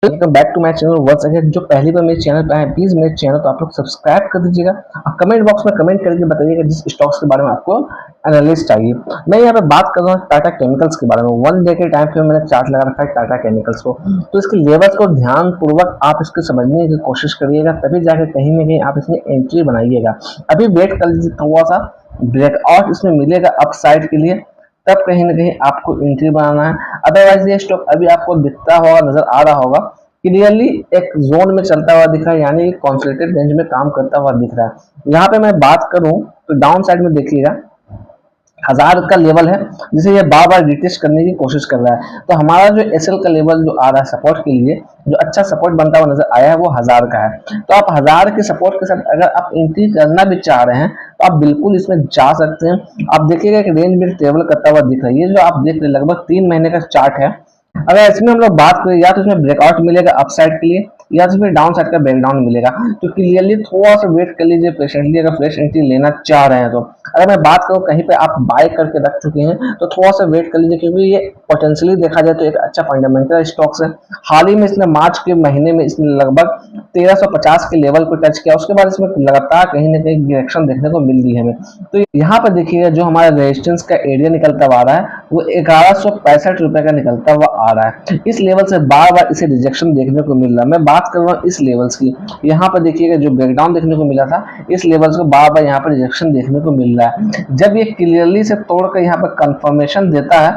Welcome back to my channel once again. जो पहली बार मेरे चैनल पे आए प्लीज मेरे चैनल को आप लोग सब्सक्राइब कर दीजिएगा और कमेंट बॉक्स में कमेंट करके बताइएगा जिस स्टॉक्स के बारे में आपको एनालिस्ट चाहिए। मैं यहाँ पे बात कर रहा हूँ टाटा केमिकल्स के बारे में। वन डे के टाइम पे मैंने चार्ट लगा रखा है टाटा केमिकल्स को, तो इसके लेवल्स को ध्यान पूर्वक आप इसको समझने की कोशिश करिएगा, तभी जाकर कहीं ना कहीं आप इसमें एंट्री बनाइएगा। अभी वेट कर लीजिए, थोड़ा सा ब्रेकआउट इसमें मिलेगा अपसाइड के लिए, तब कहीं ना कहीं आपको एंट्री बनाना है। अदरवाइज ये स्टॉक अभी आपको दिखता होगा, नजर आ रहा होगा, क्लियरली एक जोन में चलता हुआ दिख रहा है, यानी कॉन्सोलिडेटेड रेंज में काम करता हुआ दिख रहा है। यहाँ पे मैं बात करूं तो डाउन साइड में देखिएगा 1000 का लेवल है, जिसे ये बार बार रिटेस्ट करने की कोशिश कर रहा है। तो हमारा जो एसएल का लेवल जो आ रहा है सपोर्ट के लिए, जो अच्छा सपोर्ट बनता हुआ नजर आया है वो 1000 का है। तो आप 1000 के सपोर्ट के साथ अगर आप एंट्री करना भी चाह रहे हैं तो आप बिल्कुल इसमें जा सकते हैं। आप देखिएगा कि रेंज भी ट्रेवल करता हुआ दिख रहा है। ये जो आप देख रहे हैं लगभग 3 महीने का चार्ट है। अगर इसमें हम लोग बात करें, या तो इसमें ब्रेकआउट मिलेगा अपसाइड के लिए, या तो फिर डाउन साइड का ब्रेकडाउन मिलेगा। तो क्लियरली थोड़ा सा वेट कर लीजिए पेशेंटली, अगर फ्रेश एंट्री लेना चाह रहे हैं तो। अगर मैं बात करूं कहीं पे आप बाय करके रख चुके हैं तो थोड़ा सा वेट कर लीजिए, क्योंकि ये पोटेंशियली देखा जाए तो एक अच्छा फंडामेंटल स्टॉक्स है। हाल ही में इसने मार्च के महीने में इसने लगभग 1350 के लेवल को टच किया, उसके बाद इसमें लगातार कहीं ना कहीं डायरेक्शन देखने को मिल रही है हमें। तो यहाँ पर देखिएगा जो हमारा रेजिस्टेंस का एरिया निकलता हुआ आ रहा है वो 1165 रुपए का निकलता हुआ आ रहा है। इस लेवल से बार बार इसे रिजेक्शन देखने को मिल रहा है। मैं बात कर रहा हूँ इस लेवल्स की। यहाँ पर देखिएगा जो ब्रेकडाउन देखने को मिला था, इस लेवल्स को बार बार यहाँ पर रिजेक्शन देखने को मिल रहा है। जब ये क्लियरली से तोड़कर यहाँ पर कंफर्मेशन देता है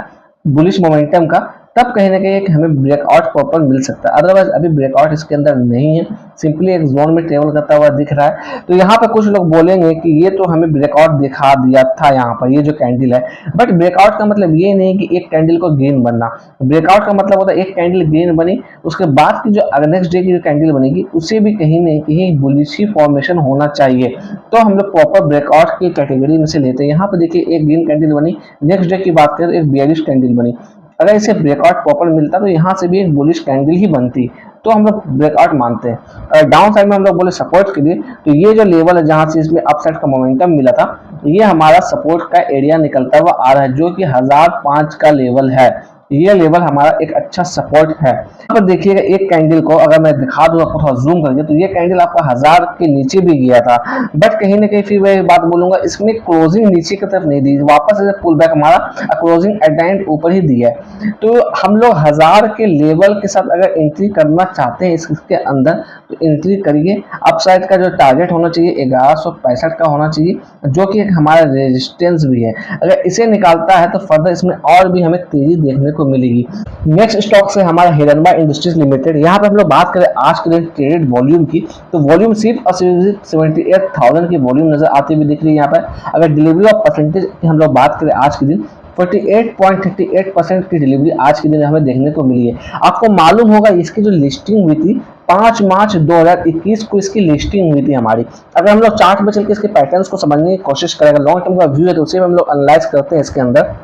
बुलिश मोमेंटम का, तब कहीं ना कहीं एक हमें ब्रेकआउट प्रॉपर मिल सकता है। अदरवाइज अभी ब्रेकआउट इसके अंदर नहीं है, सिंपली एक जोन में ट्रेवल करता हुआ दिख रहा है। तो यहाँ पर कुछ लोग बोलेंगे कि ये तो हमें ब्रेकआउट दिखा दिया था यहाँ पर, ये जो कैंडल है। बट ब्रेकआउट का मतलब ये नहीं कि एक कैंडल को ग्रीन बनना। ब्रेकआउट का मतलब होता है एक कैंडल ग्रीन बनी, उसके बाद की जो नेक्स्ट डे की जो कैंडल बनेगी उसे भी कहीं ना कहीं बुलिश फॉर्मेशन होना चाहिए। तो हम लोग प्रॉपर ब्रेकआउट की कैटेगरी में से लेते हैं। यहाँ पर देखिए एक ग्रीन कैंडल बनी, नेक्स्ट डे की बात करें तो एक बेयरिश कैंडल बनी। अगर इसे ब्रेकआउट प्रॉपर मिलता तो यहाँ से भी एक बुलिश कैंडल ही बनती, तो हम लोग ब्रेकआउट मानते हैं। अगर डाउन साइड में हम लोग बोले सपोर्ट के लिए, तो ये जो लेवल है जहां से इसमें अपसाइड का मोमेंटम मिला था, ये हमारा सपोर्ट का एरिया निकलता हुआ आ रहा है, जो कि 1005 का लेवल है। ये लेवल हमारा एक अच्छा सपोर्ट है। यहाँ पर देखिएगा एक कैंडल को अगर मैं दिखा दूं आपको थोड़ा जूम करके, तो ये कैंडल आपका 1000 के नीचे भी गया था, बट कहीं ना कहीं फिर मैं बात बोलूंगा इसमें क्लोजिंग नीचे की तरफ नहीं दी, वापस से पुल बैक हमारा क्लोजिंग एट द एंड ऊपर ही दिया है। तो हम लोग 1000 के लेवल के साथ अगर एंट्री करना चाहते हैं इसके अंदर तो एंट्री करिए। अपसाइड का जो टारगेट होना चाहिए 1165 का होना चाहिए, जो कि एक हमारा रेजिस्टेंस भी है। अगर इसे निकालता है तो फर्दर इसमें और भी हमें तेजी देखने को मिलेगी। नेक्स्ट स्टॉक से हमारा हिरनबा इंडस्ट्रीज लिमिटेड। यहाँ पे हम लोग बात करें आज के दिन ट्रेडेड वॉल्यूम की, तो वॉल्यूम सिर्फ 78,000 की वॉल्यूम नजर आती हुई दिख रही है यहाँ पर। अगर डिलीवरी ऑफ परसेंटेज की हम लोग बात करें आज के दिन 48.38% की डिलीवरी आज के दिन हमें देखने को मिली है। आपको मालूम होगा इसकी जो लिस्टिंग हुई थी 5 मार्च 2021 को इसकी लिस्टिंग हुई थी हमारी। अगर हम लोग चार्ट में चल के इसके पैटर्न्स को समझने की कोशिश करेंगे, लॉन्ग टर्म का व्यू है तो उसे हम लोग एनालाइज करते हैं इसके अंदर।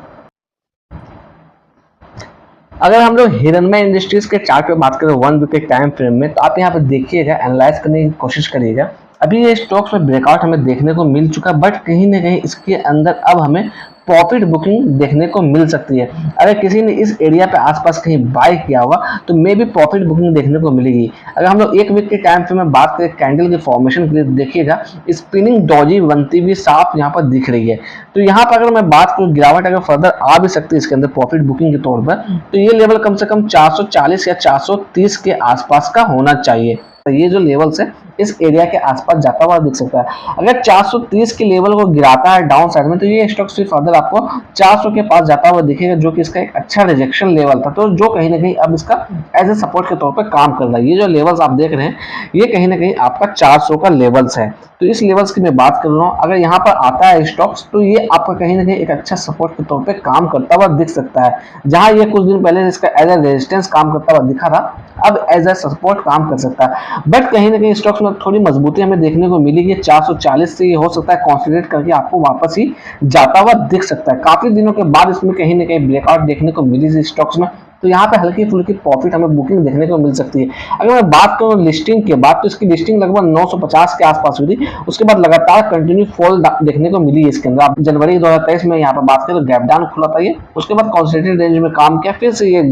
अगर हम लोग हिरनमय इंडस्ट्रीज के चार्ट पे बात करें 1 वीक के टाइम फ्रेम में, तो आप यहाँ पर देखिएगा, एनालाइज करने की कोशिश करिएगा। अभी ये स्टॉक्स में ब्रेकआउट हमें देखने को मिल चुका, बट कहीं ना कहीं इसके अंदर अब हमें प्रॉफिट बुकिंग देखने को मिल सकती है। अगर किसी ने इस एरिया पे आसपास कहीं बाय किया होगा तो मे भी प्रॉफिट बुकिंग देखने को मिलेगी। अगर हम लोग 1 वीक के टाइम फ्रेम में बात करें कैंडल के फॉर्मेशन के लिए, देखिएगा स्पिनिंग डॉजी बनती भी साफ यहाँ पर दिख रही है। तो यहाँ पर अगर मैं बात करूँ गिरावट अगर फर्दर आ भी सकती है इसके अंदर प्रॉफिट बुकिंग के तौर पर, तो ये लेवल कम से कम 440 या 430 के आसपास का होना चाहिए। तो ये जो लेवल्स है इस एरिया के आसपास जाता हुआ दिख सकता है। अगर 430 के लेवल को गिराता है डाउन साइड में, तो ये स्टॉक फिर फर्दर आपको 400 के पास जाता हुआ दिखेगा, जो कि इसका एक अच्छा रिजेक्शन लेवल था, तो जो कहीं ना कहीं अब इसका एज ए सपोर्ट के तौर पर काम कर रहा है। ये जो लेवल्स आप देख रहे हैं ये कहीं ना कहीं आपका 400 का लेवल्स है। तो इस लेवल्स की मैं बात कर रहा हूँ, अगर यहाँ पर आता है स्टॉक्स तो ये आपका कहीं ना कहीं एक अच्छा सपोर्ट के तौर पे काम करता हुआ दिख सकता है। जहां ये कुछ दिन पहले इसका एज ए रेजिस्टेंस काम करता हुआ दिखा था, अब एज ए सपोर्ट काम कर सकता है। बट कहीं ना कहीं स्टॉक्स में थोड़ी मजबूती हमें देखने को मिली है। 440 से ये हो सकता है कॉन्सिडरेट करके आपको वापस ही जाता हुआ दिख सकता है। काफी दिनों के बाद इसमें कहीं ना कहीं ब्रेकआउट देखने को मिली थी स्टॉक्स में, तो यहाँ पे हल्की फुल्की प्रॉफिट हमें बुकिंग देखने को मिल सकती है। अगर मैं बात करूँ लिस्टिंग के बाद, तो इसकी लिस्टिंग लगभग 950 के आसपास हुई थी, उसके बाद लगातार कंटिन्यू फॉल देखने को मिली है इसके अंदर। आप जनवरी 2023 में यहाँ पर बात करें तो गैप डाउन खुला था ये, उसके बाद कॉन्सेंट्रेटेड रेंज में काम किया, फिर से ये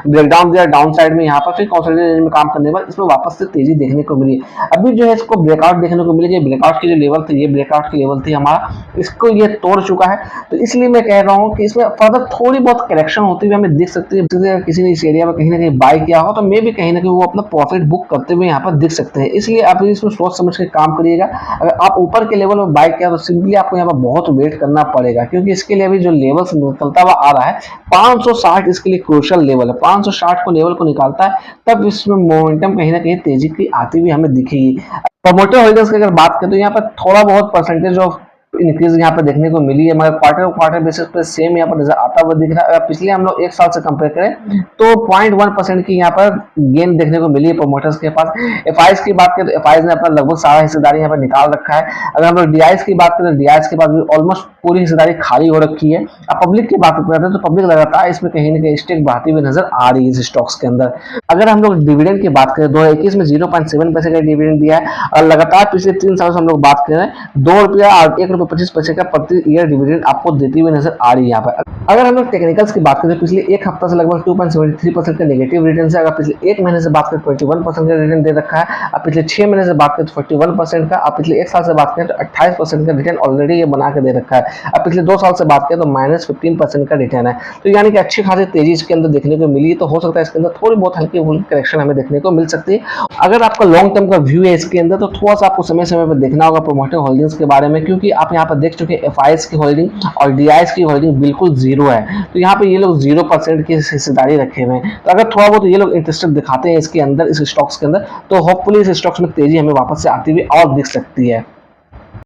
ब्रेकडाउन दिया डाउन साइड में, यहाँ पर फिर कॉन्सेंट्रेटेड रेंज में काम करने के बाद इसमें वापस से तेजी देखने को मिली है। अभी जो है इसको ब्रेकआउट देखने को मिली, ब्रेकआउट की जो लेवल थी, ये ब्रेकआउट की लेवल थी हमारा, इसको ये तोड़ चुका है। तो इसलिए मैं कह रहा हूँ कि इसमें फर्दर थोड़ी बहुत करेक्शन होती हुई हमें दिख सकती है। किसी ने इस एरिया में कहीं ना कहीं बाय किया हो तो मे भी कहीं ना कहीं वो अपना प्रॉफिट बुक करते हुए यहाँ पर दिख सकते हैं। इसलिए आप इसमें सोच समझ के काम करिएगा। अगर आप ऊपर के लेवल में बाय किया तो सिंपली आपको यहाँ पर बहुत वेट करना पड़ेगा, क्योंकि इसके लिए अभी जो लेवल निकलता हुआ आ रहा है 560 इसके लिए क्रूशियल लेवल है। 560 को लेवल को निकालता है तब इसमें मोमेंटम कहीं ना कहीं तेजी की आती हुई हमें दिखेगी। प्रमोटर होल्डर्स की अगर बात करें तो यहाँ पर थोड़ा बहुत परसेंटेज ऑफ इंक्रीज यहाँ पे देखने को मिली है, मगर क्वार्टर बेसिस पे सेम यहाँ पर नजर आता हुआ दिख रहा है। अगर पिछले हम लोग एक साल से कंपेयर करें तो 0.1% की यहाँ पर गेन देखने को मिली है प्रमोटर्स के पास। एफआईज की बात करें तो एफआईज ने अपना लगभग सारा हिस्सेदारी यहाँ पर निकाल रखा है। अगर हम लोग डीआईज की बात करें तो डीआईज के पास भी ऑलमोस्ट पूरी हिस्सेदारी खाली हो रखी है। अब पब्लिक की बात करते हैं तो पब्लिक लगातार इसमें कहीं ना कहीं स्टेक बढ़ाती हुई नजर आ रही है इस स्टॉक्स के अंदर। अगर हम लोग डिविडेंड की बात करें 2021 में 0.7 पैसे का डिविडेंड दिया है, और लगातार पिछले 3 सालों से हम लोग बात करें ₹2 और ₹1.25 का प्रति ईयर डिविडेंड आपको देती हुई नजर आ रही है यहाँ पर। अगर हम लोग टेक्निकल्स की बात करें तो पिछले एक हफ्ता से लगभग 2.73% का नेगेटिव रिटर्न है। अगर पिछले एक महीने से बात करें 21% का रिटर्न दे रखा है, अब पिछले 6 महीने से बात करें तो 41% का, अब पिछले एक साल से बात करें तो 28% का रिटर्न ऑलरेडी ये बना के दे रखा है। अब पिछले 2 साल से बात करें तो -15% का रिटर्न है। तो यानी कि अच्छी खासी तेजी इसके अंदर देखने को मिली, तो हो सकता है इसके अंदर थोड़ी बहुत हल्की फुल्की करेक्शन हमें देखने को मिल सकती है। अगर आपका लॉन्ग टर्म का व्यू है इसके अंदर तो थोड़ा सा आपको समय समय पर देखना होगा प्रोमोटर होल्डिंग्स के बारे में, क्योंकि आप यहाँ पर देख चुके एफआईएस की होल्डिंग और डीआईएस की होल्डिंग बिल्कुल जीरो है। तो यहाँ पे ये लोग 0% की हिस्सेदारी रखे हुए हैं। तो अगर थोड़ा बहुत ये लोग इंटरेस्टेड दिखाते हैं इसके अंदर, इस स्टॉक्स के अंदर, तो होपफुली इस स्टॉक्स में तेजी हमें वापस से आती हुई और दिख सकती है।